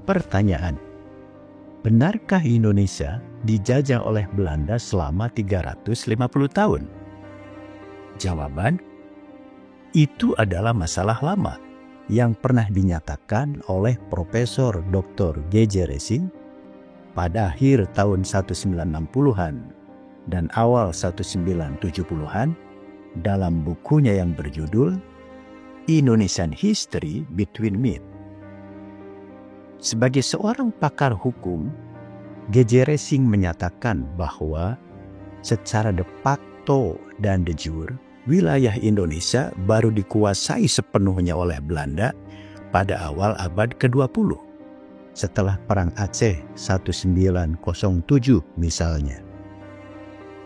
Pertanyaan: benarkah Indonesia dijajah oleh Belanda selama 350 tahun? Jawaban: itu adalah masalah lama yang pernah dinyatakan oleh Profesor Dr. G.J. Racing pada akhir tahun 1960-an dan awal 1970-an dalam bukunya yang berjudul Indonesian History Between Myths. Sebagai seorang pakar hukum, G.J. Racing menyatakan bahwa secara de facto dan de jure, wilayah Indonesia baru dikuasai sepenuhnya oleh Belanda pada awal abad ke-20, setelah Perang Aceh 1907 misalnya.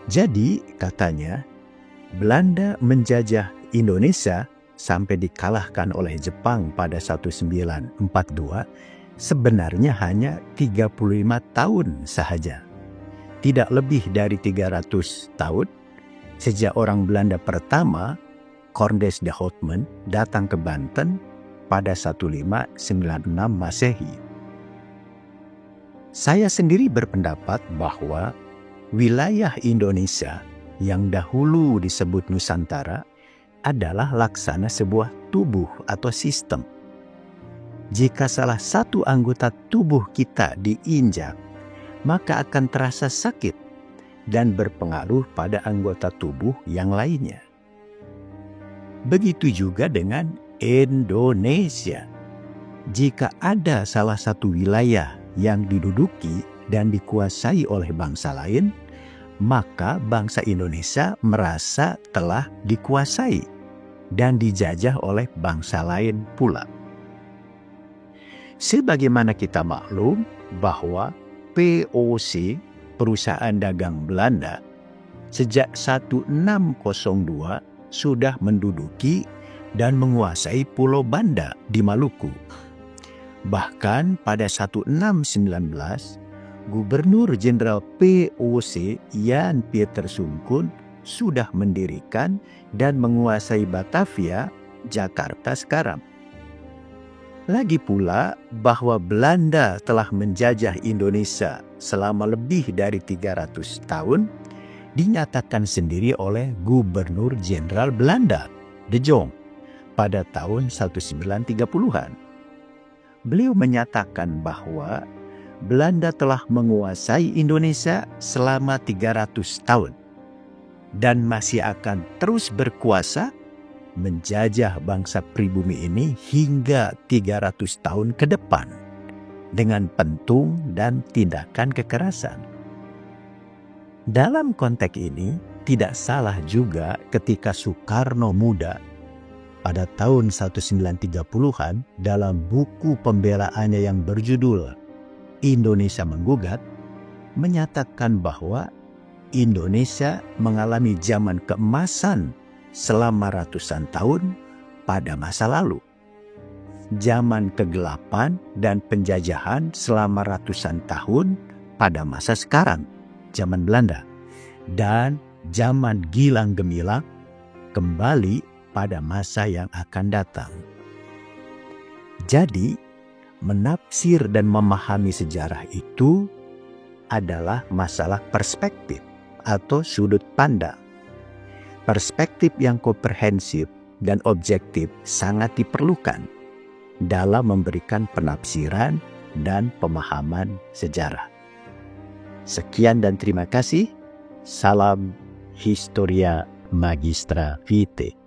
Jadi, katanya, Belanda menjajah Indonesia sampai dikalahkan oleh Jepang pada 1942 sebenarnya hanya 35 tahun sahaja. Tidak lebih dari 300 tahun sejak orang Belanda pertama, Corndes de Houtman, datang ke Banten pada 1596 Masehi. Saya sendiri berpendapat bahwa wilayah Indonesia yang dahulu disebut Nusantara adalah laksana sebuah tubuh atau sistem. Jika salah satu anggota tubuh kita diinjak, maka akan terasa sakit dan berpengaruh pada anggota tubuh yang lainnya. Begitu juga dengan Indonesia. Jika ada salah satu wilayah yang diduduki dan dikuasai oleh bangsa lain, maka bangsa Indonesia merasa telah dikuasai dan dijajah oleh bangsa lain pula. Sebagaimana kita maklum bahwa POC, Perusahaan Dagang Belanda, sejak 1602 sudah menduduki dan menguasai Pulau Banda di Maluku. Bahkan pada 1619, Gubernur Jenderal POC Jan Pieter Sungkun sudah mendirikan dan menguasai Batavia, Jakarta sekarang. Lagi pula bahwa Belanda telah menjajah Indonesia selama lebih dari 300 tahun dinyatakan sendiri oleh Gubernur Jenderal Belanda, De Jong, pada tahun 1930-an. Beliau menyatakan bahwa Belanda telah menguasai Indonesia selama 300 tahun dan masih akan terus berkuasa menjajah bangsa pribumi ini hingga 300 tahun ke depan dengan pentung dan tindakan kekerasan. Dalam konteks ini, tidak salah juga ketika Soekarno muda pada tahun 1930-an dalam buku pembelaannya yang berjudul Indonesia Menggugat, menyatakan bahwa Indonesia mengalami zaman keemasan selama ratusan tahun pada masa lalu, zaman kegelapan dan penjajahan selama ratusan tahun pada masa sekarang, zaman Belanda, dan zaman gilang gemilang kembali pada masa yang akan datang. Jadi, menafsir dan memahami sejarah itu adalah masalah perspektif atau sudut pandang. Perspektif yang komprehensif dan objektif sangat diperlukan dalam memberikan penafsiran dan pemahaman sejarah. Sekian dan terima kasih. Salam Historia Magistra Vitae.